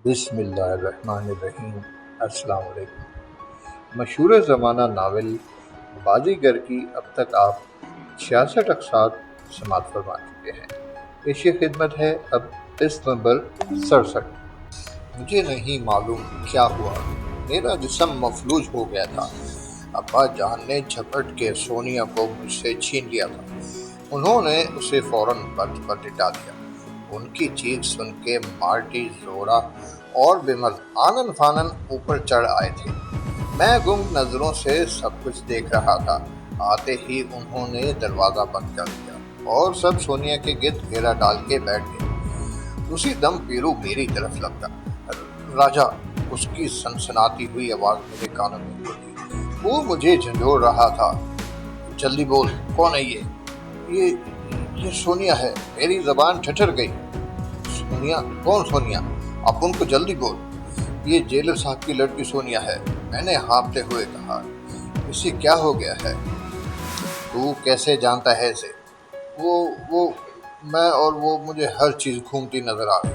بسم اللہ الرحمن الرحیم۔ السلام علیکم۔ مشہور زمانہ ناول بازیگر کی اب تک آپ 66 اقساط سماعت فرما چکے ہیں۔ پیش خدمت ہے اب قسط نمبر 67۔ مجھے نہیں معلوم کیا ہوا، میرا جسم مفلوج ہو گیا تھا۔ ابا جان نے جھپٹ کے سونیا کو مجھ سے چھین لیا تھا۔ انہوں نے اسے فوراً برتھ پر لٹا دیا۔ ان کی چیخ سن کے مارٹی، زورا اور بمل آنن فانن اوپر چڑھ آئے تھے۔ میں گنگ نظروں سے سب کچھ دیکھ رہا تھا۔ آتے ہی انہوں نے دروازہ بند کر دیا اور سب سونیا کے گرد گھیرا ڈال کے بیٹھ گئے۔ اسی دم پیرو میری طرف لپکا۔ راجا، اس کی سنسناتی ہوئی آواز میرے کانوں میں پڑی۔ وہ مجھے جھنجھوڑ رہا تھا۔ جلدی بول، کون ہے یہ سونیا ہے۔ میری زبان ٹھٹر گئی۔ سونیا؟ کون سونیا؟ اب ان کو جلدی بول۔ یہ جیلر صاحب کی لڑکی سونیا ہے، میں نے ہانپتے ہوئے کہا۔ اسے کیا ہو گیا ہے؟ تو کیسے جانتا ہے اسے؟ میں اور وہ مجھے ہر چیز گھومتی نظر آ رہی۔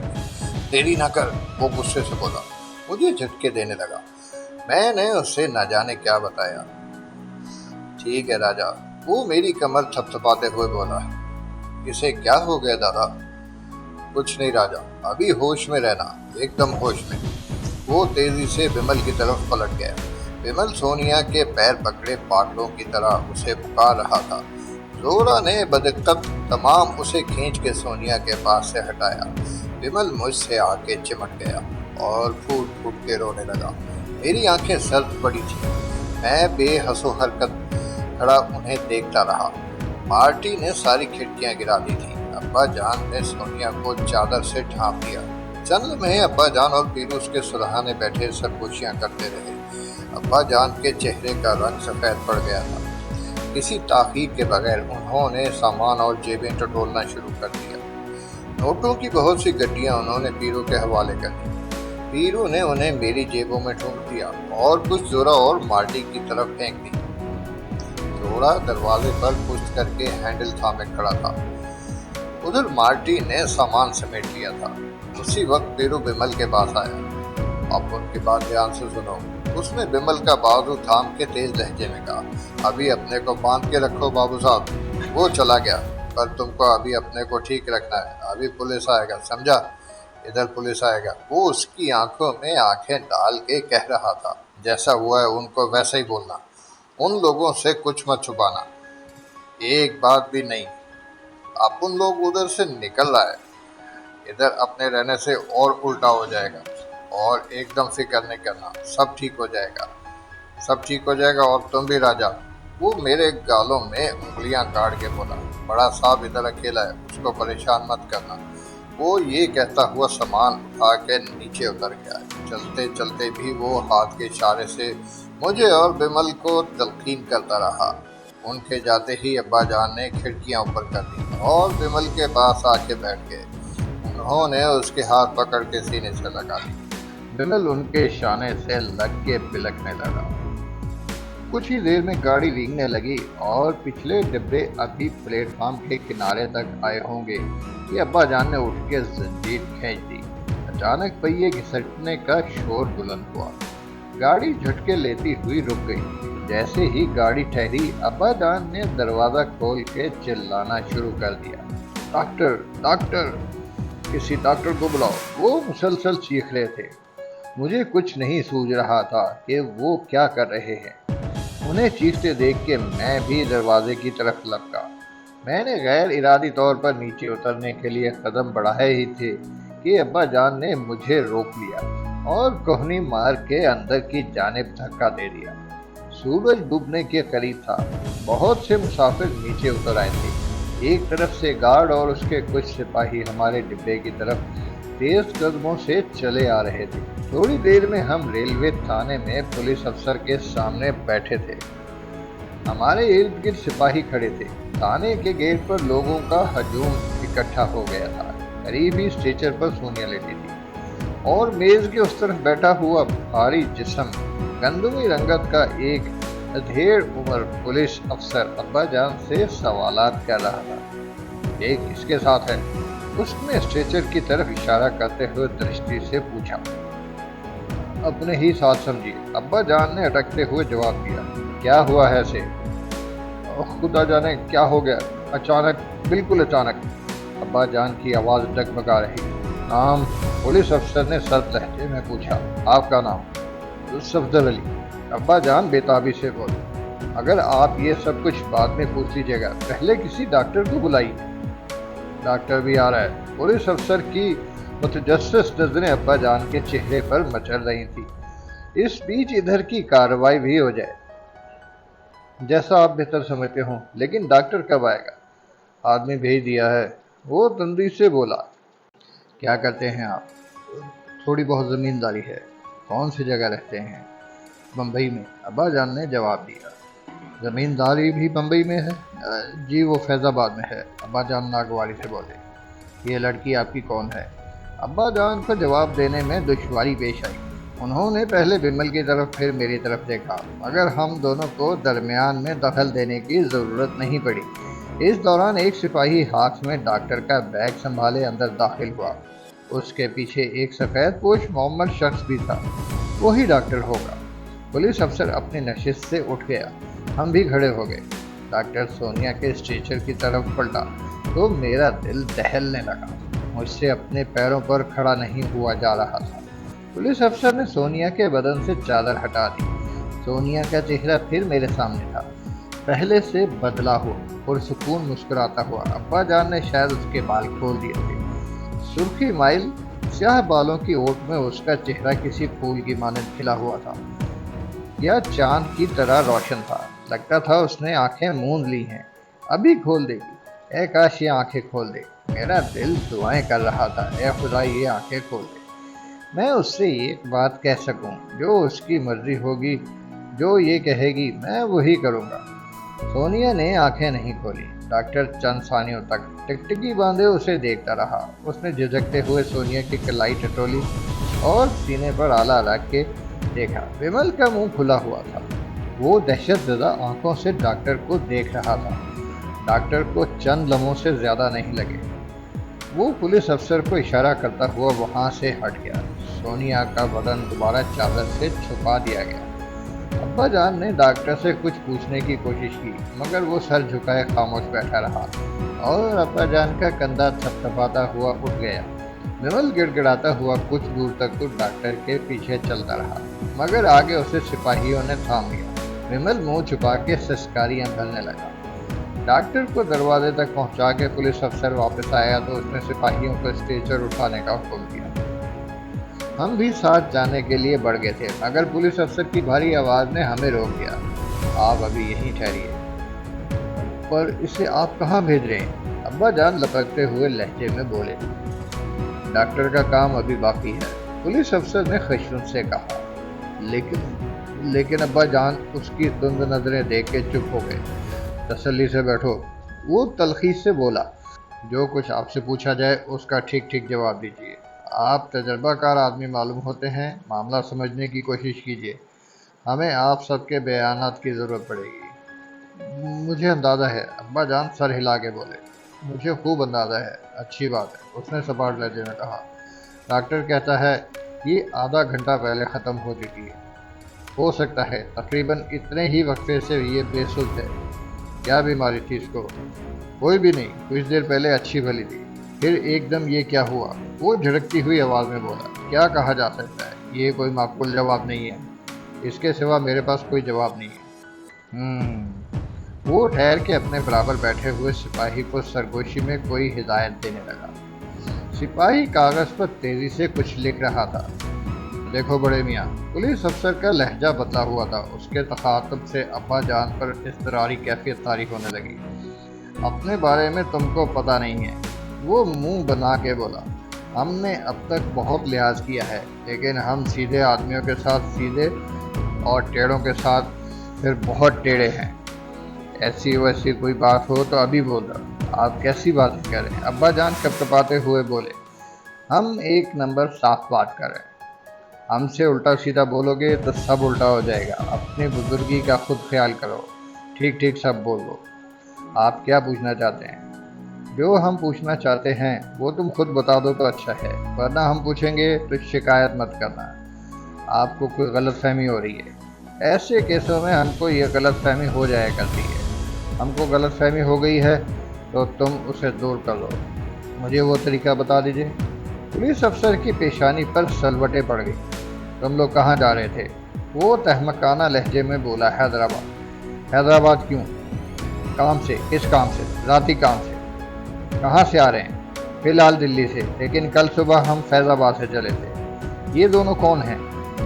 دیری نہ کر، وہ غصے سے بولا۔ مجھے جھٹکے دینے لگا۔ میں نے اسے نہ جانے کیا بتایا۔ ٹھیک ہے راجا، وہ میری کمر تھپ تھپاتے ہوئے بولا۔ اسے کیا ہو گیا دادا؟ کچھ نہیں راجا، ابھی ہوش میں رہنا، ایک دم ہوش میں۔ وہ تیزی سے بمل کی طرف پلٹ گیا۔ بمل سونیا کے پیر پکڑے پاگلوں کی طرح اسے پکار رہا تھا۔ زورا نے بدقت تمام اسے کھینچ کے سونیا کے پاس سے ہٹایا۔ بمل مجھ سے آ کے چمٹ گیا اور پھوٹ پھوٹ کے رونے لگا۔ میری آنکھیں سرد پڑی تھیں۔ میں بے حس و حرکت کھڑا انہیں دیکھتا رہا۔ مارٹی نے ساری کھڑکیاں گرا دی تھی۔ ابا جان نے سونیا کو چادر سے ڈھانپ دیا۔ چند لمحے ابا جان اور پیرو اس کے سرہانے بیٹھے سرگوشیاں کرتے رہے۔ ابا جان کے چہرے کا رنگ سفید پڑ گیا تھا۔ کسی تاخیر کے بغیر انہوں نے سامان اور جیبیں ٹٹولنا شروع کر دیا۔ نوٹوں کی بہت سی گڈیاں انہوں نے پیرو کے حوالے کر دی۔ پیرو نے انہیں میری جیبوں میں ٹھونک دیا اور کچھ زورا اور مارٹی کی طرف پھینک دی۔ زورا دروازے پر پشت کر کے ہینڈل تھامے کھڑا تھا۔ ادھر مارٹی نے سامان سمیٹ لیا تھا۔ اسی وقت پیرو بمل کے پاس آیا۔ اب ان کی بات دھیان سے سنو۔ اس نے بمل کا بازو تھام کے تیز لہجے میں کہا۔ ابھی اپنے کو باندھ کے رکھو بابو صاحب۔ وہ چلا گیا، پر تم کو ابھی اپنے کو ٹھیک رکھنا ہے۔ ابھی پولیس آئے گا، سمجھا؟ ادھر پولیس آئے گا۔ وہ اس کی آنکھوں میں آنکھیں ڈال کے کہہ رہا تھا، جیسا ہوا ہے ان کو ویسا ہی بولنا۔ ان لوگوں سے کچھ مت چھپانا، ایک بات بھی نہیں۔ اپن لوگ ادھر سے نکل رہا ہے، ادھر اپنے رہنے سے اور الٹا ہو جائے گا۔ اور ایک دم فکر نہیں کرنا، سب ٹھیک ہو جائے گا، سب ٹھیک ہو جائے گا۔ اور تم بھی راجا۔ وہ میرے گالوں میں انگلیاں گاڑ کے بولا۔ بڑا صاحب ادھر اکیلا ہے، اس کو پریشان مت کرنا۔ وہ یہ کہتا ہوا سامان اٹھا کے نیچے اتر گیا۔ چلتے چلتے بھی وہ ہاتھ کے اشارے سے مجھے اور بمل کو تلقین کرتا رہا۔ ان کے جاتے ہی ابا جان نے کھڑکیاں اوپر کر دی اور بمل کے پاس آ کے بیٹھ گئے۔ انہوں نے اس کے ہاتھ پکڑ کے سینے سے لگا دی۔ بمل ان کے شانے سے لگ کے بلکنے لگا۔ کچھ ہی دیر میں گاڑی ریگنے لگی اور پچھلے ڈبے ابھی پلیٹ فارم کے کنارے تک آئے ہوں گے کہ ابا جان نے اٹھ کے زنجیر کھینچ دی۔ اچانک پہیے گھسٹنے کا شور بلند ہوا۔ گاڑی جھٹکے لیتی ہوئی رک گئی۔ جیسے ہی گاڑی ٹھہری، ابا جان نے دروازہ کھول کے چلانا شروع کر دیا۔ ڈاکٹر، ڈاکٹر، کسی ڈاکٹر کو بلاؤ۔ وہ مسلسل چیخ رہے تھے۔ مجھے کچھ نہیں سوجھ رہا تھا کہ وہ کیا کر رہے ہیں۔ انہیں چیختے دیکھ کے میں بھی دروازے کی طرف لپکا۔ میں نے غیر ارادی طور پر نیچے اترنے کے لیے قدم بڑھائے ہی تھے کہ ابا جان نے مجھے روک لیا اور کوہنی مار کے اندر کی جانب دھکا دے دیا۔ سورج ڈوبنے کے قریب تھا۔ بہت سے مسافر نیچے اتر آئے تھے۔ ایک طرف سے گارڈ اور اس کے کچھ سپاہی ہمارے ڈبے کی طرف تیز قدموں سے چلے آ رہے تھے۔ تھوڑی دیر میں ہم ریلوے تھانے میں پولیس افسر کے سامنے بیٹھے تھے۔ ہمارے ارد گرد سپاہی کھڑے تھے۔ تھانے کے گیٹ پر لوگوں کا ہجوم اکٹھا ہو گیا تھا۔ قریب ہی اسٹریچر پر سونیا لیٹی تھی اور میز کے اس طرف بیٹھا ہوا بھاری جسم گندمی رنگت کا ایک ادھیڑ عمر پولیس افسر ابا جان سے سوالات کر رہا تھا۔ یہ کس کے ساتھ ہے؟ उसने स्ट्रेचर की तरफ इशारा करते हुए दृष्टि से पूछा। अपने ही साथ समझिए, अब्बा जान ने अटकते हुए जवाब दिया। क्या हुआ है से? खुदा जाने क्या हो गया, अचानक, बिल्कुल अचानक। अब्बा जान की आवाज डगमगा रही। नाम? पुलिस अफसर ने सर्द लहजे में पूछा। आपका नाम? सफदर अली। अब्बा जान बेताबी से बोले। अगर आप ये सब कुछ बाद में पूछ लीजिएगा, पहले किसी डॉक्टर को बुलाइए। डॉक्टर भी आ रहा है। पुलिस अफसर की मुतजस्सिस नजरें अब्बा जान के चेहरे पर मचल रही थी। इस बीच इधर की कार्रवाई भी हो जाए, जैसा आप बेहतर समझते हो। लेकिन डॉक्टर कब आएगा? आदमी भेज दिया है, वो तंदी से बोला। क्या करते हैं आप? थोड़ी बहुत जमींदारी है। कौन सी जगह रहते हैं? बम्बई में, अब्बा जान ने जवाब दिया। जमींदारी भी बम्बई में है? जी, वो फैजाबाद में है। अब्बा जान नागवारी से बोले। ये लड़की आपकी कौन है? अब्बा जान को जवाब देने में दुश्वारी पेश आई। उन्होंने पहले विमल की तरफ फिर मेरी तरफ देखा, मगर हम दोनों को दरमियान में दखल देने की ज़रूरत नहीं पड़ी। इस दौरान एक सिपाही हाथ में डॉक्टर का बैग संभाले अंदर दाखिल हुआ। उसके पीछे एक सफ़ेद पोश मोहम्मद शख्स भी था। वही डॉक्टर होगा। पुलिस अफसर अपनी नशिस्त से उठ गया। हम भी खड़े हो गए। डॉक्टर सोनिया के स्ट्रेचर की तरफ पलटा तो मेरा दिल दहलने लगा। मुझसे अपने पैरों पर खड़ा नहीं हुआ जा रहा था। पुलिस अफसर ने सोनिया के बदन से चादर हटा दी। सोनिया का चेहरा फिर मेरे सामने था, पहले से बदला हुआ और सुकून मुस्कुराता हुआ। अब्बा जान ने शायद उसके बाल खोल दिए थे। सुर्खी माइल स्याह बालों की ओट में उसका चेहरा किसी फूल की मानद खिला हुआ था या चांद की तरह रोशन था। लगता था उसने आंखें मूंद ली हैं, अभी खोल देगी। ए काश ये आंखें खोल दे। मेरा दिल दुआएं कर रहा था, ए खुदा ये आंखें खोल दे, मैं उससे एक बात कह सकूं। जो उसकी मर्जी होगी, जो ये कहेगी, मैं वही करूंगा। सोनिया ने आंखें नहीं खोली। डॉक्टर चंद सानियों तक टिकटिकी बांधे उसे देखता रहा। उसने झिझकते हुए सोनिया की कलाई टटोली और सीने पर आला रख के देखा। विमल का मुंह खुला हुआ था। वो दहशतज़दा आंखों से डॉक्टर को देख रहा था। डॉक्टर को चंद लम्हों से ज़्यादा नहीं लगे। वो पुलिस अफसर को इशारा करता हुआ वहाँ से हट गया। सोनिया का बदन दोबारा चादर से छुपा दिया गया। अब्बा जान ने डॉक्टर से कुछ पूछने की कोशिश की, मगर वो सर झुकाए खामोश बैठा रहा और अब्बा जान का कंधा थपथपाता हुआ उठ गया। विमल गिड़गिड़ाता हुआ कुछ दूर तक तो डॉक्टर के पीछे चलता रहा, मगर आगे उसे सिपाहियों ने थाम लिया। विमल मुंह छुपा के सिसकारियां भरने लगा। डॉक्टर को दरवाजे तक पहुंचा के पुलिस अफसर वापस आया तो उसने सिपाहियों को स्ट्रेचर उठाने का हुक्म दिया। हम भी साथ जाने के लिए बढ़ गए थे, मगर पुलिस अफसर की भारी आवाज़ ने हमें रोक दिया। आप अभी यहीं ठहरिए। पर इसे आप कहाँ भेज रहे हैं? अब्बा जान लपकते हुए लहजे में बोले। डॉक्टर का काम अभी बाकी है, पुलिस अफसर ने खशून से कहा। लेकिन अब्बा जान उसकी धुंध नजरें देख के चुप हो गए। तसल्ली से बैठो, वो तलखी से बोला। जो कुछ आपसे पूछा जाए उसका ठीक ठीक जवाब दीजिए। आप तजर्बाकार आदमी मालूम होते हैं, मामला समझने की कोशिश कीजिए। हमें आप सबके बयानात की ज़रूरत पड़ेगी। मुझे अंदाज़ा है, अब्बा जान सर हिला के बोले। मुझे खूब अंदाज़ा है। अच्छी बात है, उसने सपाट लहजे में कहा। डॉक्टर कहता है ये आधा घंटा पहले ख़त्म हो चुकी है। हो सकता है तकरीबन इतने ही वक्फे से ये बेसुध है। क्या बीमारी थी इसको? कोई भी नहीं, कुछ देर पहले अच्छी भली थी, फिर एकदम ये क्या हुआ? वो झड़कती हुई आवाज़ में बोला। क्या कहा जा सकता है? ये कोई माकूल जवाब नहीं है। इसके सिवा मेरे पास कोई जवाब नहीं है। वो ठहर के अपने बराबर बैठे हुए सिपाही को सरगोशी में कोई हिदायत देने लगा। सिपाही कागज़ पर तेज़ी से कुछ लिख रहा था। देखो बड़े मियाँ, पुलिस अफसर का लहजा बदला हुआ था। उसके तखातब से अब्बा जान पर इज़्तिरारी कैफियत तारी होने लगी। अपने बारे में तुमको पता नहीं है, वो मुंह बना के बोला। हमने अब तक बहुत लिहाज किया है, लेकिन हम सीधे आदमियों के साथ सीधे और टेढ़ों के साथ फिर बहुत टेढ़े हैं। ऐसी वैसी कोई बात हो तो अभी बोल दो। आप कैसी बात करें? अब्बा जान कपकपाते हुए बोले। हम एक नंबर साफ बात कर रहे हैं। हमसे उल्टा सीधा बोलोगे तो सब उल्टा हो जाएगा। अपनी बुजुर्गी का खुद ख्याल करो, ठीक ठीक सब बोलो। आप क्या पूछना चाहते हैं? جو ہم پوچھنا چاہتے ہیں وہ تم خود بتا دو تو اچھا ہے، ورنہ ہم پوچھیں گے تو شکایت مت کرنا، آپ کو کوئی غلط فہمی ہو رہی ہے۔ ایسے کیسوں میں ہم کو یہ غلط فہمی ہو جایا کرتی ہے، ہم کو غلط فہمی ہو گئی ہے تو تم اسے دور کر لو، مجھے وہ طریقہ بتا دیجئے۔ پولیس افسر کی پیشانی پر سلوٹیں پڑ گئی۔ تم لوگ کہاں جا رہے تھے؟ وہ تہمکانہ لہجے میں بولا، حیدرآباد۔ حیدرآباد کیوں؟ کام سے۔ کس کام سے؟ ذاتی کام سے۔ کہاں سے آ رہے ہیں؟ فی الحال دلی سے، لیکن کل صبح ہم فیض آباد سے چلے تھے۔ یہ دونوں کون ہیں؟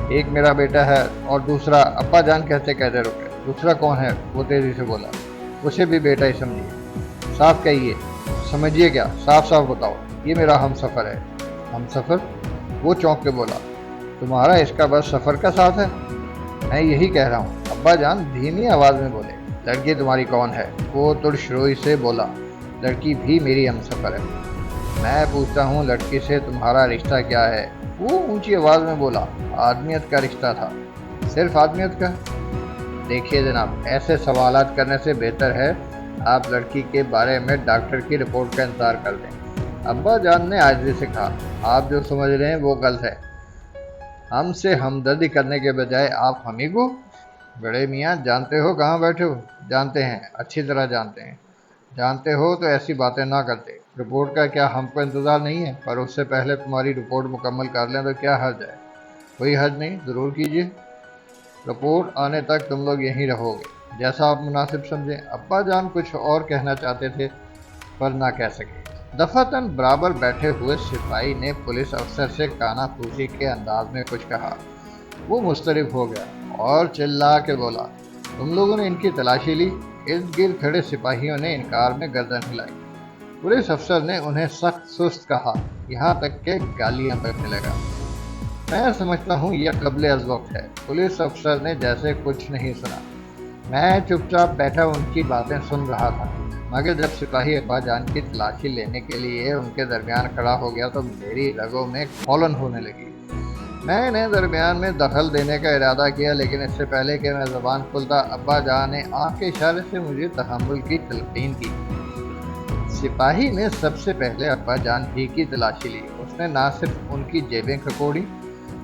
ایک میرا بیٹا ہے اور دوسرا ابا جان کہتے کہتے رکے۔ دوسرا کون ہے؟ وہ تیزی سے بولا، اسے بھی بیٹا ہی سمجھیے۔ صاف کہیے، سمجھیے کیا؟ صاف صاف بتاؤ۔ یہ میرا ہم سفر ہے۔ ہم سفر؟ وہ چونک کے بولا، تمہارا اس کا بس سفر کا ساتھ ہے؟ میں یہی کہہ رہا ہوں، ابا جان دھیمی آواز میں بولے۔ لڑکی تمہاری کون ہے؟ وہ ترش روئی سے بولا، لڑکی بھی میری ہم سفر ہے۔ میں پوچھتا ہوں لڑکی سے تمہارا رشتہ کیا ہے؟ وہ اونچی آواز میں بولا، آدمیت کا رشتہ تھا۔ صرف آدمیت کا؟ دیکھیے جناب، ایسے سوالات کرنے سے بہتر ہے آپ لڑکی کے بارے میں ڈاکٹر کی رپورٹ کا انتظار کر دیں۔ ابا جان نے عاجزی سے کہا، آپ جو سمجھ رہے ہیں وہ غلط ہے۔ ہم سے ہمدردی کرنے کے بجائے آپ ہم ہی کو؟ بڑے میاں، جانتے ہو کہاں بیٹھے ہو؟ جانتے ہیں، اچھی طرح جانتے ہیں۔ جانتے ہو تو ایسی باتیں نہ کرتے۔ رپورٹ کا کیا ہم کو انتظار نہیں ہے؟ پر اس سے پہلے تمہاری رپورٹ مکمل کر لیں تو کیا حرج ہے؟ کوئی حرج نہیں، ضرور کیجیے۔ رپورٹ آنے تک تم لوگ یہیں رہو گے، جیسا آپ مناسب سمجھیں۔ ابا جان کچھ اور کہنا چاہتے تھے پر نہ کہہ سکے۔ دفعتاً برابر بیٹھے ہوئے سپاہی نے پولیس افسر سے کانا پھوسی کے انداز میں کچھ کہا۔ وہ مضطرب ہو گیا اور چلا کے بولا، تم لوگوں نے ان کی تلاشی لی؟ ارد گرد کھڑے سپاہیوں نے انکار میں گردن ہلائی۔ پولیس افسر نے انہیں سخت سست کہا، یہاں تک کہ گالیاں بکنے لگا۔ میں سمجھتا ہوں یہ قبل از وقت ہے۔ پولیس افسر نے جیسے کچھ نہیں سنا۔ میں چپ چاپ بیٹھا ان کی باتیں سن رہا تھا، مگر جب سپاہی ابا جان کی تلاشی لینے کے لیے ان کے درمیان کھڑا ہو گیا تو میری رگوں میں کھولن ہونے لگی۔ میں نے درمیان میں دخل دینے کا ارادہ کیا، لیکن اس سے پہلے کہ میں زبان کھلتا ابا جان نے آنکھ کے اشارے سے مجھے تحمل کی تلقین کی۔ سپاہی نے سب سے پہلے ابا جان ہی کی تلاشی لی۔ اس نے نہ صرف ان کی جیبیں کھکوڑی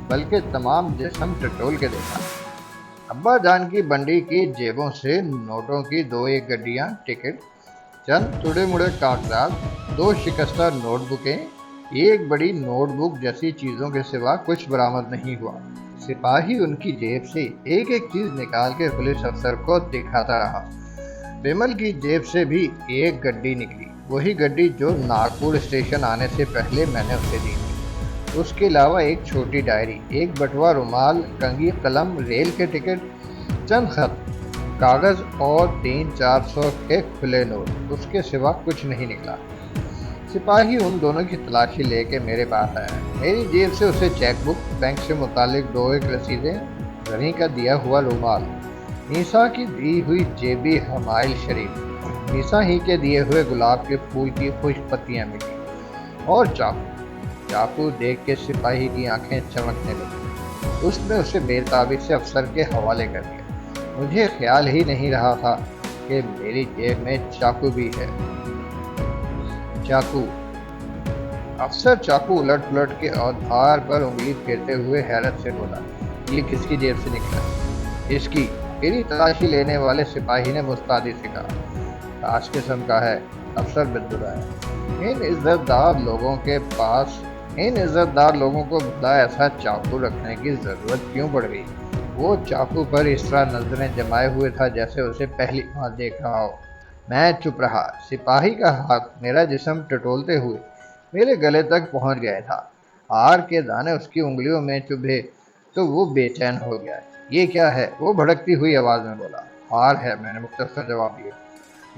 بلکہ تمام جسم ٹٹول کے دیکھا۔ ابا جان کی بنڈی کی جیبوں سے نوٹوں کی 2-1 گڈیاں، ٹکٹ، چند ٹوڑے مڑے کاغذات، 2 شکستہ نوٹ بکیں، ایک بڑی نوٹ بک جیسی چیزوں کے سوا کچھ برآمد نہیں ہوا۔ سپاہی ان کی جیب سے ایک ایک چیز نکال کے پولیس افسر کو دکھاتا رہا۔ بیمل کی جیب سے بھی ایک گڈی نکلی، وہی گڈی جو ناگپور اسٹیشن آنے سے پہلے میں نے اسے دی تھی۔ اس کے علاوہ ایک چھوٹی ڈائری، ایک بٹوا رومال، کنگھی، قلم، ریل کے ٹکٹ، چند خط، کاغذ اور 300-400 کے کھلے نوٹ، اس کے سوا کچھ نہیں نکلا۔ سپاہی ان دونوں کی تلاشی لے کے میرے پاس آیا۔ میری جیب سے اسے چیک بک، بینک سے متعلق 2-1 رسیدیں، گھڑی کا دیا ہوا رومال، نیسا کی دی ہوئی جیبی حمائل شریف، نیسا ہی کے دیے ہوئے گلاب کے پھول کی خشک پتیاں ملی، اور چاقو دیکھ کے سپاہی کی آنکھیں چمکنے لگی۔ اس نے اسے بے تابی سے افسر کے حوالے کر دیا۔ مجھے خیال ہی نہیں رہا تھا کہ میری جیب میں چاقو بھی ہے۔ چاقو؟ افسر چاقو الٹ پلٹ کے اور دھار پر انگلی پھیرتے ہوئے حیرت سے بولا، یہ کس کی جیب سے نکلا؟ اس کی۔ میری تلاشی لینے والے سپاہی نے مستعدی سے کہا، تاش قسم کا ہے، افسر بدبدایا۔ ان عزت دار لوگوں کو بھلا ایسا چاقو رکھنے کی ضرورت کیوں پڑ گئی؟ وہ چاقو پر اس طرح نظریں جمائے ہوئے تھا جیسے اسے پہلی بار دیکھ رہا ہو۔ میں چپ رہا۔ سپاہی کا ہاتھ میرا جسم ٹٹولتے ہوئے میرے گلے تک پہنچ گیا تھا۔ ہار کے دانے اس کی انگلیوں میں چبھے تو وہ بے چین ہو گیا۔ یہ کیا ہے؟ وہ بھڑکتی ہوئی آواز میں بولا۔ ہار ہے، میں نے مختصر جواب دیا۔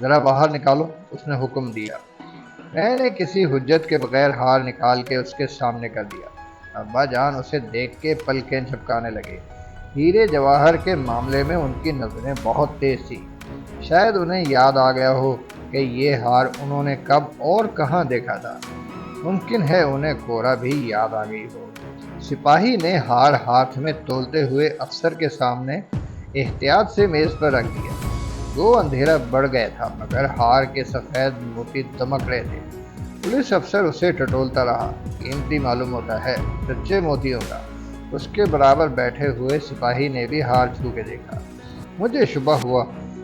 ذرا باہر نکالو، اس نے حکم دیا۔ میں نے کسی حجت کے بغیر ہار نکال کے اس کے سامنے کر دیا۔ ابا جان اسے دیکھ کے پلکیں جھپکانے لگے۔ ہیرے جواہر کے معاملے میں ان کی نظریں بہت تیز تھیں۔ شاید انہیں یاد آ گیا ہو کہ یہ ہار انہوں نے کب اور کہاں دیکھا تھا۔ ممکن ہے انہیں کورا بھی یاد آ گئی ہو۔ سپاہی نے ہار ہاتھ میں تولتے ہوئے افسر کے سامنے احتیاط سے میز پر رکھ دیا۔ वो अंधेरा बढ़ गया था मगर हार के सफ़ेद मोती दमक रहे थे। पुलिस अफसर उसे टटोलता रहा। कीमती मालूम होता है सच्चे मोतियों का। उसके बराबर बैठे हुए सिपाही ने भी हार छू के देखा। मुझे शुबा हुआ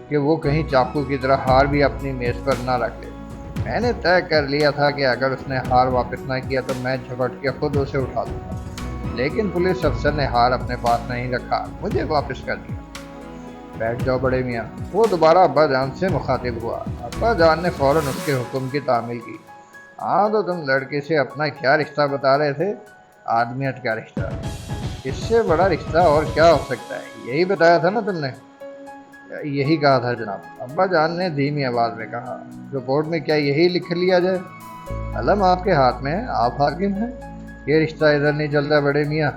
कि वो कहीं चाकू की तरह हार भी अपनी मेज़ पर ना रख ले। मैंने तय कर लिया था कि अगर उसने हार वापस ना किया तो मैं झपट के खुद उसे उठा दूंगा। लेकिन पुलिस अफसर ने हार अपने पास नहीं रखा, मुझे वापस कर दिया। बैठ जाओ बड़े मियाँ। वो दोबारा अब्बा जान से मुखातिब हुआ। अब्बा जान ने फौरन उसके हुक्म की तामील की। हाँ तो तुम लड़के से अपना क्या रिश्ता बता रहे थे? आदमियत का रिश्ता। इससे बड़ा रिश्ता और क्या हो सकता है? यही बताया था ना तुमने? यही कहा था जनाब। अब्बा जान ने धीमी आवाज़ में कहा। रिपोर्ट में क्या यही लिख लिया जाए? कलम आपके हाथ में है, आप हाकिम हैं। ये रिश्ता इधर नहीं चलता बड़े मियाँ,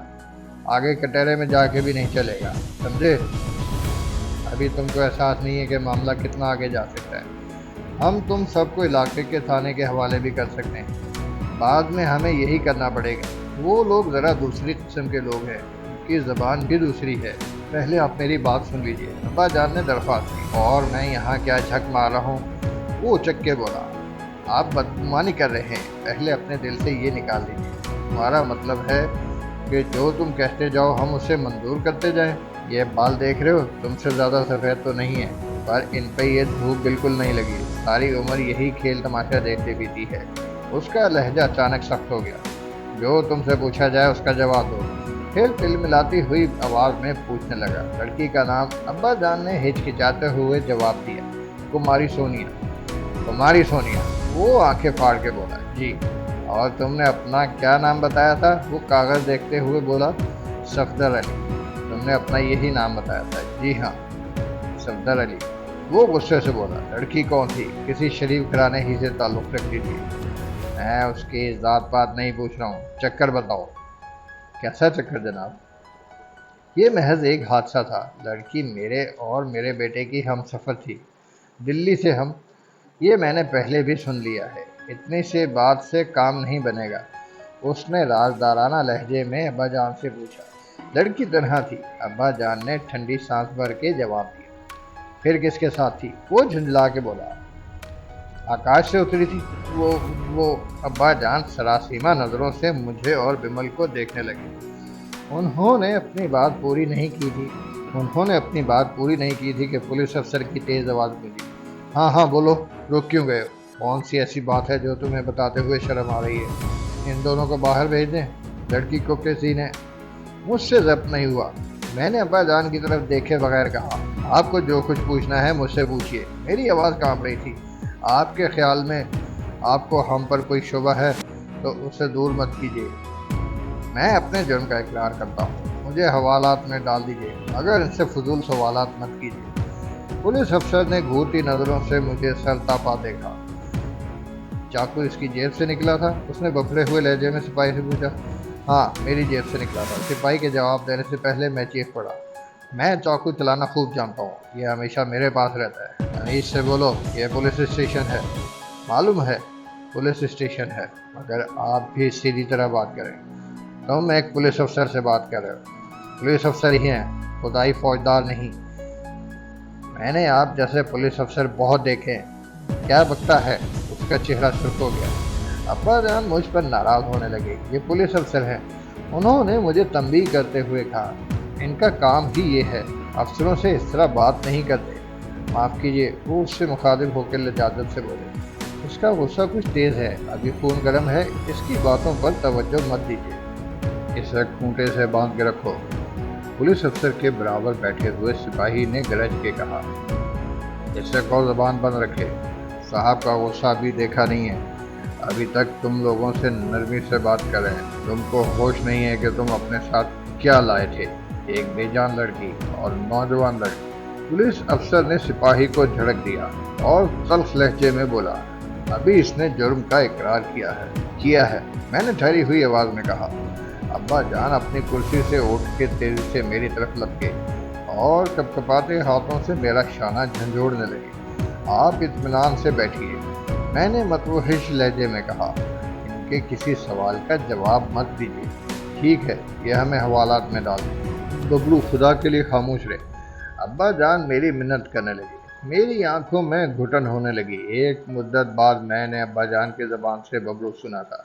आगे कटहरे में जाके भी नहीं चलेगा, समझे? अभी तुमको एहसास नहीं है कि मामला कितना आगे जा सकता है। हम तुम सबको इलाके के थाने के हवाले भी कर सकते हैं। बाद में हमें यही करना पड़ेगा। वो लोग ज़रा दूसरी किस्म के लोग हैं, उनकी ज़बान भी दूसरी है। पहले आप मेरी बात सुन लीजिए। अब्बा जान ने दरख्वास्त की। और मैं यहाँ क्या झक मार रहा हूँ? वो उचक के बोला। आप बदगुमानी कर रहे हैं, पहले अपने दिल से ये निकाल लीजिए। तुम्हारा मतलब है कि जो तुम कहते जाओ हम उसे मंजूर करते जाएं? ये बाल देख रहे हो, तुमसे ज़्यादा सफ़ेद तो नहीं है, पर इन पे ये धूप बिल्कुल नहीं लगी। सारी उम्र यही खेल तमाशा देखते बीती है। उसका लहजा अचानक सख्त हो गया। जो तुमसे पूछा जाए उसका जवाब दो। फिर तिलमिलाती हुई आवाज़ में पूछने लगा। लड़की का नाम? अब्बा जान ने हिचकिचाते हुए जवाब दिया। कुमारी सोनिया। कुमारी सोनिया। वो आंखें फाड़ के बोला। जी। और तुमने अपना क्या नाम बताया था? वो कागज़ देखते हुए बोला। सफदर अली। तुमने अपना यही नाम बताया था? जी हाँ, सफदर अली। वो गुस्से से बोला। लड़की कौन थी? किसी शरीफ घराने ही से ताल्लुक़ रखती थी। मैं उसकी ज़ात पात नहीं पूछ रहा हूँ, चक्कर बताओ। कैसा चक्कर जनाब? ये महज एक हादसा था। लड़की मेरे और मेरे बेटे की हम सफ़र थी, दिल्ली से हम। ये मैंने पहले भी सुन लिया है, इतनी से बात से काम नहीं बनेगा। उसने राजदाराना लहजे में अब्बा जान से पूछा। लड़की तन्हा थी। अब्बा जान ने ठंडी सांस भर के जवाब दिया। फिर किसके साथ थी? वो झुंझला के बोला। आकाश से उतरी थी। वो अब्बा जान सरासीमा नज़रों से मुझे और बिमल को देखने लगे। उन्होंने अपनी बात पूरी नहीं की थी कि पुलिस अफसर की तेज़ आवाज़ गूंजी। हाँ हाँ बोलो, रुक क्यों गए? कौन सी ऐसी बात है जो तुम्हें बताते हुए शर्म आ रही है? इन दोनों को बाहर भेज दें। लड़की को किसी ने मुझसे ज़ब्त नहीं हुआ। मैंने अब्बा जान की तरफ देखे बगैर कहा। आपको जो कुछ पूछना है मुझसे पूछिए। मेरी आवाज़ कांप रही थी। आपके ख्याल में आपको हम पर कोई शुबा है तो उसे दूर मत कीजिए। मैं अपने जुर्म का इकरार करता हूँ, मुझे हवालात में डाल दीजिए, मगर इनसे फजूल सवालात मत कीजिए। पुलिस अफसर ने घूरती नज़रों से मुझे सरतापा देखा। चाकू इसकी जेब से निकला था? उसने बफरे हुए लहजे में सिपाही से पूछा। हाँ, मेरी जेब से निकला था। सिपाही के जवाब देने से पहले मैं चीख पड़ा। मैं चाकू चलाना खूब जानता हूँ, ये हमेशा मेरे पास रहता है। तमीज़ से बोलो, ये पुलिस स्टेशन है। मालूम है पुलिस स्टेशन है, मगर आप भी सीधी तरह बात करें। तुम एक पुलिस अफसर से बात कर रहे हो। पुलिस अफसर ही हैं, खुदाई फौजदार नहीं। मैंने आप जैसे पुलिस अफसर बहुत देखे हैं। क्या बकता है? उसका चेहरा सुर्ख हो गया। अब्बा जान मुझ पर नाराज़ होने लगे। ये पुलिस अफसर हैं। उन्होंने मुझे तंबीह करते हुए कहा, इनका काम ही ये है, अफसरों से इस तरह बात नहीं करते। माफ़ कीजिए। वो उससे मुखातिब होकर लजाजत से बोले। इसका गुस्सा कुछ तेज़ है, अभी खून गर्म है, इसकी बातों पर तवज्जो मत दीजिए। इसे खूंटे से बांध के रखो। पुलिस अफसर के बराबर बैठे हुए सिपाही ने गरज के कहा। इससे को ज़बान बंद रखे। साहब का गुस्सा भी देखा नहीं है। अभी तक तुम लोगों से नरमी से बात कर रहे हैं। तुमको होश नहीं है कि तुम अपने साथ क्या लाए थे? एक बेजान लड़की और नौजवान लड़की। पुलिस अफसर ने सिपाही को झड़क दिया और तल्ख लहजे में बोला। अभी इसने जुर्म का इकरार किया है। मैंने ठहरी हुई आवाज़ में कहा। अब्बा जान अपनी कुर्सी से उठ के तेजी से मेरी तरफ लपके और कपकपाते हाथों से मेरा शाना झंझोड़ने लगे। आप इत्मीनान से बैठिए। मैंने मतवहिश लहजे में कहा। इनके किसी सवाल का जवाब मत दीजिए। ठीक है, यह हमें हवालात में डाल दीजिए। बबलू खुदा के लिए खामोश रहे। अब्बा जान मेरी मिन्नत करने लगे। میری آنکھوں میں گھٹن ہونے لگی۔ ایک مدت بعد میں نے ابا جان کی زبان سے ببلو سنا تھا۔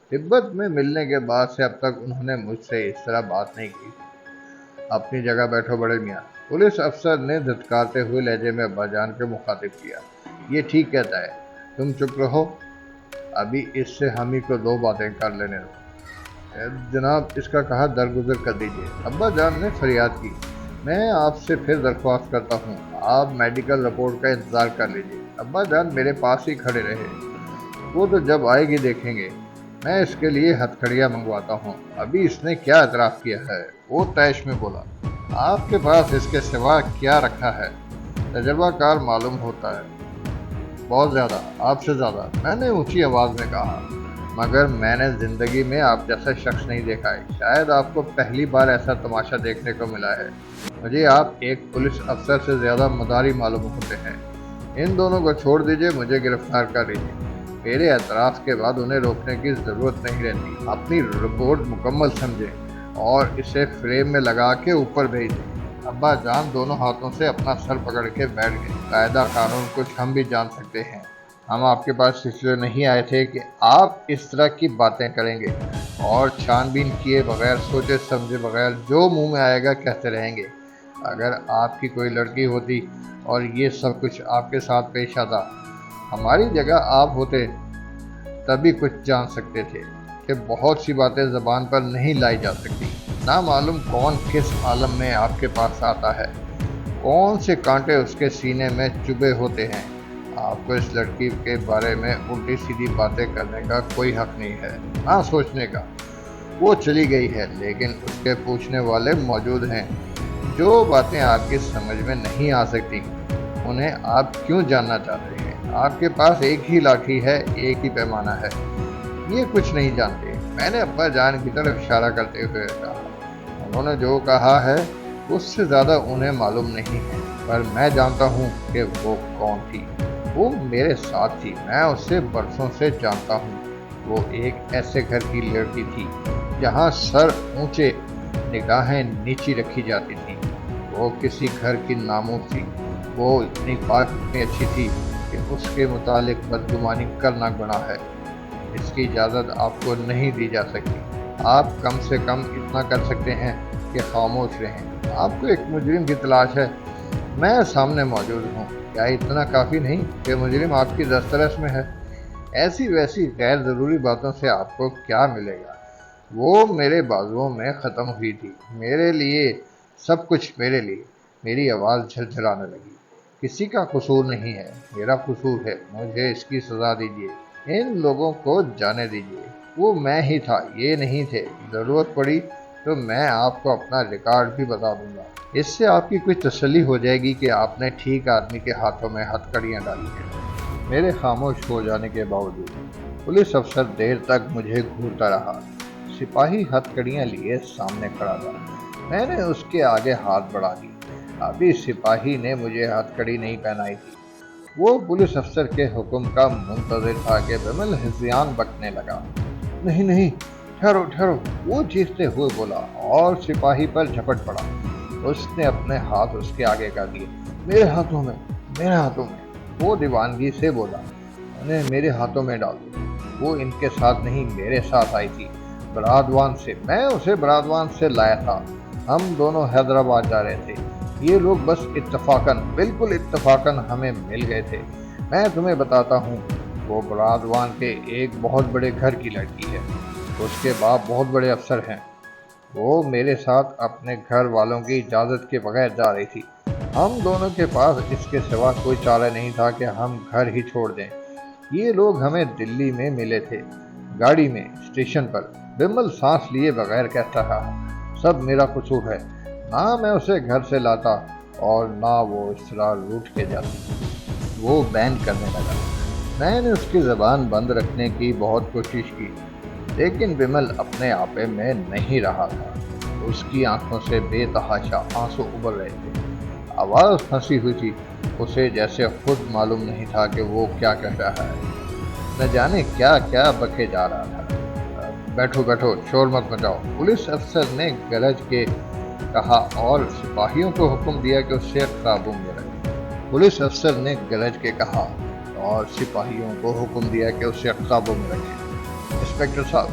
تبت میں ملنے کے بعد سے اب تک انہوں نے مجھ سے اس طرح بات نہیں کی۔ اپنی جگہ بیٹھو بڑے میاں، پولیس افسر نے دھتکارتے ہوئے لہجے میں ابا جان کے مخاطب کیا۔ یہ ٹھیک کہتا ہے، تم چپ رہو، ابھی اس سے ہم ہی کو دو باتیں کر لینے دو۔ جناب اس کا کہا درگزر کر دیجیے، ابا جان نے فریاد کی۔ میں آپ سے پھر درخواست کرتا ہوں، آپ میڈیکل رپورٹ کا انتظار کر لیجیے۔ ابا جان میرے پاس ہی کھڑے رہے۔ وہ تو جب آئے گی دیکھیں گے، میں اس کے لیے ہتھکڑیاں منگواتا ہوں۔ ابھی اس نے کیا اعتراف کیا ہے؟ وہ طیش میں بولا۔ آپ کے پاس اس کے سوا کیا رکھا ہے؟ تجربہ کار معلوم ہوتا ہے، بہت زیادہ، آپ سے زیادہ، میں نے اونچی آواز میں کہا۔ مگر میں نے زندگی میں آپ جیسا شخص نہیں دیکھا ہے، شاید آپ کو پہلی بار ایسا تماشا دیکھنے کو ملا ہے۔ مجھے آپ ایک پولیس افسر سے زیادہ مداری معلوم ہوتے ہیں۔ ان دونوں کو چھوڑ دیجئے، مجھے گرفتار کر لیجیے۔ میرے اعتراف کے بعد انہیں روکنے کی ضرورت نہیں رہتی۔ اپنی رپورٹ مکمل سمجھیں اور اسے فریم میں لگا کے اوپر بھیج دیں۔ ابا جان دونوں ہاتھوں سے اپنا سر پکڑ کے بیٹھ گئے۔ قاعدہ قانون کچھ ہم بھی جان سکتے ہیں۔ ہم آپ کے پاس اس لیے نہیں آئے تھے کہ آپ اس طرح کی باتیں کریں گے اور چھان بین کیے بغیر، سوچے سمجھے بغیر جو منہ میں آئے گا کہتے رہیں گے۔ اگر آپ کی کوئی لڑکی ہوتی اور یہ سب کچھ آپ کے ساتھ پیش آتا، ہماری جگہ آپ ہوتے تبھی کچھ جان سکتے تھے کہ بہت سی باتیں زبان پر نہیں لائی جا سکتی۔ نہ معلوم کون کس عالم میں آپ کے پاس آتا ہے، کون سے کانٹے اس کے سینے میں چبھے ہوتے ہیں۔ آپ کو اس لڑکی کے بارے میں الٹی سیدھی باتیں کرنے کا کوئی حق نہیں ہے، نہ سوچنے کا۔ وہ چلی گئی ہے، لیکن اس کے پوچھنے والے موجود ہیں۔ جو باتیں آپ کی سمجھ میں نہیں آ سکتی، انہیں آپ کیوں جاننا چاہتے ہیں؟ آپ کے پاس ایک ہی لاٹھی ہے، ایک ہی پیمانہ ہے، یہ کچھ نہیں جانتے۔ میں نے ابا جان کی طرف اشارہ کرتے ہوئے کہا۔ انہوں نے جو کہا ہے اس سے زیادہ انہیں معلوم نہیں ہے، پر میں جانتا ہوں کہ وہ کون تھی۔ وہ میرے ساتھ تھی، میں اسے برسوں سے جانتا ہوں۔ وہ ایک ایسے گھر کی لڑکی تھی جہاں سر اونچے، نگاہیں نیچی رکھی جاتی تھیں۔ وہ کسی گھر کی ناموس تھی۔ وہ اتنی پاک، اتنی اچھی تھی کہ اس کے متعلق بدگمانی کرنا گناہ ہے۔ اس کی اجازت آپ کو نہیں دی جا سکتی۔ آپ کم سے کم اتنا کر سکتے ہیں کہ خاموش رہیں۔ آپ کو ایک مجرم کی تلاش ہے، میں سامنے موجود ہوں۔ کیا اتنا کافی نہیں کہ مجرم آپ کی دسترس میں ہے؟ ایسی ویسی غیر ضروری باتوں سے آپ کو کیا ملے گا؟ وہ میرے بازوؤں میں ختم ہوئی تھی، میرے لیے، سب کچھ میرے لیے۔ میری آواز جھرجھرانے لگی۔ کسی کا قصور نہیں ہے، میرا قصور ہے، مجھے اس کی سزا دیجیے۔ ان لوگوں کو جانے دیجیے۔ وہ میں ہی تھا، یہ نہیں تھے۔ ضرورت پڑی تو میں آپ کو اپنا ریکارڈ بھی بتا دوں گا۔ اس سے آپ کی کچھ تسلی ہو جائے گی کہ آپ نے ٹھیک آدمی کے ہاتھوں میں ہتھکڑیاں ڈالی ہیں۔ میرے خاموش ہو جانے کے باوجود پولیس افسر دیر تک مجھے گھورتا رہا۔ سپاہی ہتھکڑیاں لیے سامنے کھڑا تھا۔ میں نے اس کے آگے ہاتھ بڑھا دی۔ ابھی سپاہی نے مجھے ہتھکڑی نہیں پہنائی تھی۔ وہ پولیس افسر کے حکم کا منتظر تھا کہ بمل ہذیان بکنے لگا۔ نہیں نہیں، ٹھہرو ٹھہرو، وہ چیختے ہوئے بولا اور سپاہی پر جھپٹ پڑا۔ اس نے اپنے ہاتھ اس کے آگے کر دیے۔ میرے ہاتھوں میں، میرے ہاتھوں میں، وہ دیوانگی سے بولا۔ انہیں میرے ہاتھوں میں ڈال دو۔ وہ ان کے ساتھ نہیں، میرے ساتھ آئی تھی، برادوان سے۔ میں اسے برادوان سے لایا تھا۔ ہم دونوں حیدرآباد جا رہے تھے۔ یہ لوگ بس اتفاقاً، بالکل اتفاقاً ہمیں مل گئے تھے۔ میں تمہیں بتاتا ہوں، وہ برادوان کے ایک بہت بڑے گھر کی لڑکی ہے۔ اس کے باپ بہت بڑے افسر ہیں۔ وہ میرے ساتھ اپنے گھر والوں کی اجازت کے بغیر جا رہی تھی۔ ہم دونوں کے پاس اس کے سوا کوئی چارہ نہیں تھا کہ ہم گھر ہی چھوڑ دیں۔ یہ لوگ ہمیں دلی میں ملے تھے، گاڑی میں، اسٹیشن پر۔ بمل سانس لیے بغیر کہتا رہا، سب میرا قصور ہے۔ نہ میں اسے گھر سے لاتا اور نہ وہ اس طرح روٹ کے جاتی۔ وہ بین کرنے لگا۔ میں نے اس کی زبان بند رکھنے کی بہت کوشش کی، لیکن بمل اپنے آپے میں نہیں رہا تھا۔ اس کی آنکھوں سے بے تحاشا آنسو ابل رہے تھے۔ آواز پھنسی ہوئی تھی، اسے جیسے خود معلوم نہیں تھا کہ وہ کیا کہہ رہا ہے۔ نہ جانے کیا کیا بکے جا رہا تھا۔ بیٹھو بیٹھو، شور مت مچاؤ، پولیس افسر نے گرج کے کہا اور سپاہیوں کو حکم دیا کہ اسے قابو میں رکھیں۔ पुलिस अफसर ने गरज के कहा और सिपाहियों को हुक्म दिया कि उसे काबू में रखें। इंस्पेक्टर साहब,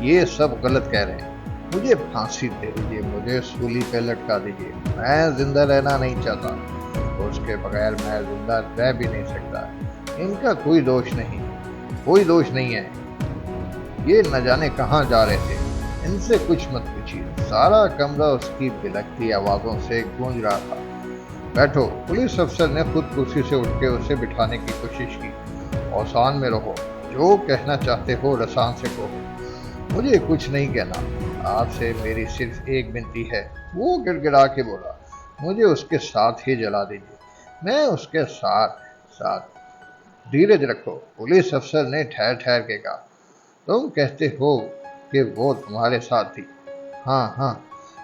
ये सब गलत कह रहे हैं। मुझे फांसी दे दीजिए, मुझे सूली पे लटका दीजिए। मैं जिंदा रहना नहीं चाहता, उसके बगैर मैं जिंदा रह भी नहीं सकता। इनका कोई दोष नहीं है। ये न जाने कहाँ जा रहे थे। इनसे कुछ मत पूछिए। सारा कमरा उसकी बिलखती आवाजों से गूंज रहा था। बैठो। पुलिस अफसर ने खुद कुर्सी से उठ के उसे बिठाने की कोशिश की। औसान में रहो, जो कहना चाहते हो रसान से कहो। मुझे कुछ नहीं कहना, आपसे मेरी सिर्फ एक विनती है। वो गिड़गिड़ा के बोला, मुझे उसके साथ ही जला दीजिए, मैं उसके साथ। धीरज रखो, पुलिस अफसर ने ठहर ठहर के कहा। तुम कहते हो कि वो तुम्हारे साथ थी? हाँ,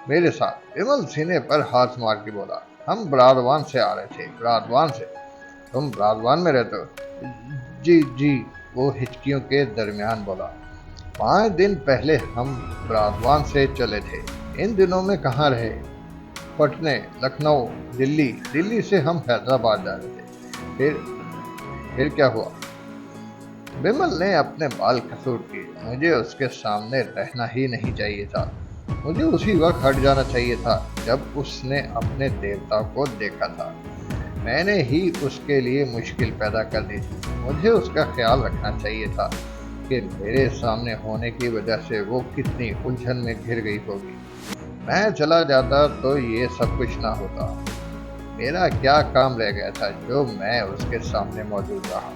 मेरे साथ। विमल सीने पर हाथ मार के बोला, हम बरादवान से आ रहे थे। बरादवान से? तुम बरादवान में रहते हो? जी, वो हिचकियों के दरमियान बोला। 5 दिन पहले हम बरादवान से चले थे। इन दिनों में कहाँ रहे? पटने, लखनऊ, दिल्ली से हम हैदराबाद जा रहे थे। फिर क्या हुआ? विमल ने अपने बाल खसूट किए। मुझे उसके सामने रहना ही नहीं चाहिए था। मुझे उसी वक्त हट जाना चाहिए था जब उसने अपने देवता को देखा था। मैंने ही उसके लिए मुश्किल पैदा कर दी थी। मुझे उसका ख्याल रखना चाहिए था कि मेरे सामने होने की वजह से वो कितनी उलझन में घिर गई होगी। मैं चला जाता तो ये सब कुछ ना होता। मेरा क्या काम रह गया था जो मैं उसके सामने मौजूद रहा?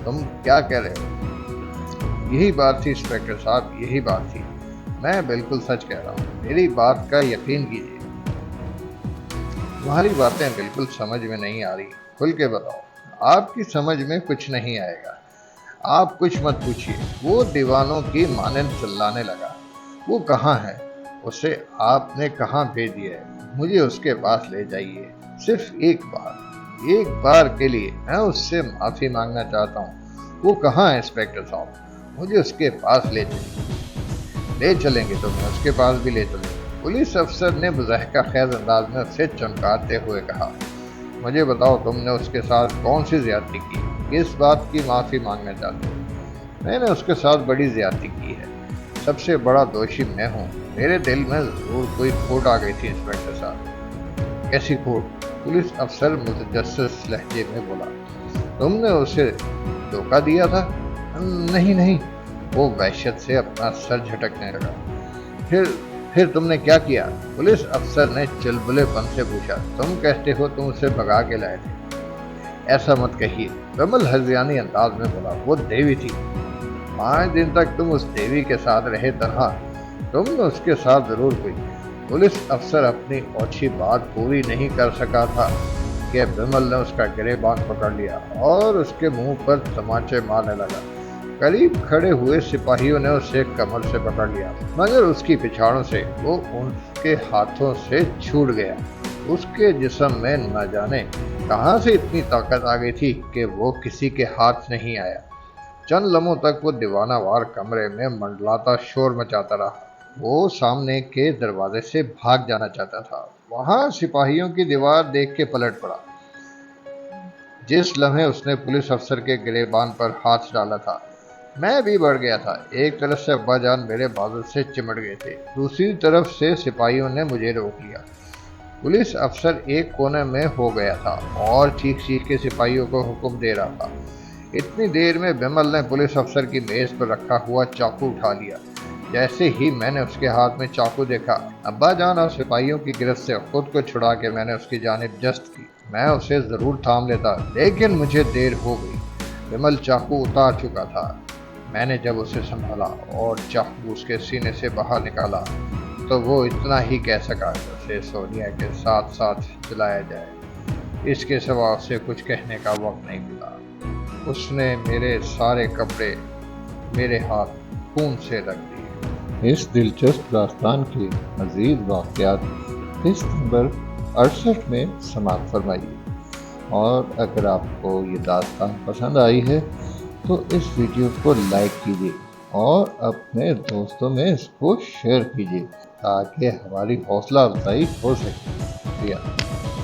तुम क्या कह रहे हो? यही बात थी इंस्पेक्टर साहब, यही बात थी। मैं बिल्कुल सच कह रहा हूँ, मेरी बात का यकीन कीजिए। तुम्हारी बातें बिल्कुल समझ में नहीं आ रही। खुल के बताओ। आपकी समझ में कुछ नहीं आएगा। आप कुछ मत पूछिए। वो दीवानों की मानंद चिल्लाने लगा। वो कहाँ है? उसे आपने कहाँ भेज दिया है? मुझे उसके पास ले जाइए। सिर्फ एक बार के लिए मैं उससे माफी मांगना चाहता हूँ। वो कहाँ है इंस्पेक्टर साहब? मुझे उसके पास ले चलेंगे तो मैं उसके पास भी ले चलेंगे। पुलिस अफसर ने बुज़ाहिका खैर अंदाज में उसे चमकाते हुए कहा, मुझे बताओ, तुमने उसके साथ कौन सी ज्यादती की? किस बात की माफी मांगना चाहते हो? मैंने उसके साथ बड़ी ज्यादती की है। सबसे बड़ा दोषी मैं हूँ। मेरे दिल में जरूर कोई खोट आ गई थी इंस्पेक्टर साहब। कैसी खोट? पुलिस अफसर मुतजस्सिस लहजे में बोला। तुमने उसे धोखा दिया था? नहीं। वो वहशत से अपना सर झटकने लगा। फिर तुमने क्या किया? पुलिस अफसर ने चुलबुलेपन से पूछा। तुम कहते हो तुम उसे भगा के लाए थे। ऐसा मत कहिए, विमल हज़ियानी अंदाज में बोला। वो देवी थी। 5 दिन तक तुम उस देवी के साथ रहे तन्हा। तुमने उसके साथ जरूर हुई। पुलिस अफसर अपनी ओछी बात पूरी नहीं कर सका था कि विमल ने उसका गिरेबान पकड़ लिया और उसके मुंह पर तमाचे मारने लगा। करीब खड़े हुए सिपाहियों ने उसे कमर से पकड़ लिया, मगर उसकी पिछाड़ों से वो उनके हाथों से छूट गया। उसके जिस्म में न जाने कहां से इतनी ताकत आ गई थी कि वो किसी के हाथ नहीं आया। चंद लम्हों तक वो दीवानावार कमरे में मंडलाता शोर मचाता रहा। वो सामने के दरवाजे से भाग जाना चाहता था। वहां सिपाहियों की दीवार देख के पलट पड़ा। जिस लम्हे उसने पुलिस अफसर के गिरेबान पर हाथ डाला था, मैं भी बढ़ गया था। एक तरफ से अब्बा जान मेरे बाजू से चिमट गए थे, दूसरी तरफ से सिपाहियों ने मुझे रोक लिया। पुलिस अफसर एक कोने में हो गया था और चीख के सिपाहियों को हुक्म दे रहा था। इतनी देर में विमल ने पुलिस अफसर की मेज पर रखा हुआ चाकू उठा लिया। जैसे ही मैंने उसके हाथ में चाकू देखा, अब्बा जान और सिपाहियों की गिरफ्त से खुद को छुड़ा के मैंने उसकी जानिब जस्त की। मैं उसे जरूर थाम लेता, लेकिन मुझे देर हो गई। विमल चाकू उतार चुका था। मैंने जब उसे संभाला और चाकू उसके सीने से बाहर निकाला तो वो इतना ही कह सका कि उसे सोनिया के साथ साथ जलाया जाए। इसके सिवा उसे कुछ कहने का वक्त नहीं मिला। उसने मेरे सारे कपड़े मेरे हाथ खून से रख दिए। इस दिलचस्प दास्तान के मज़ीद वाक़यात किस्त नंबर 68 में समाप्त फरमाइए। और अगर आपको ये दास्तान पसंद आई है तो इस वीडियो को लाइक कीजिए और अपने दोस्तों में इसको शेयर कीजिए ताकि हमारी हौसला अफजाई हो सके। शुक्रिया।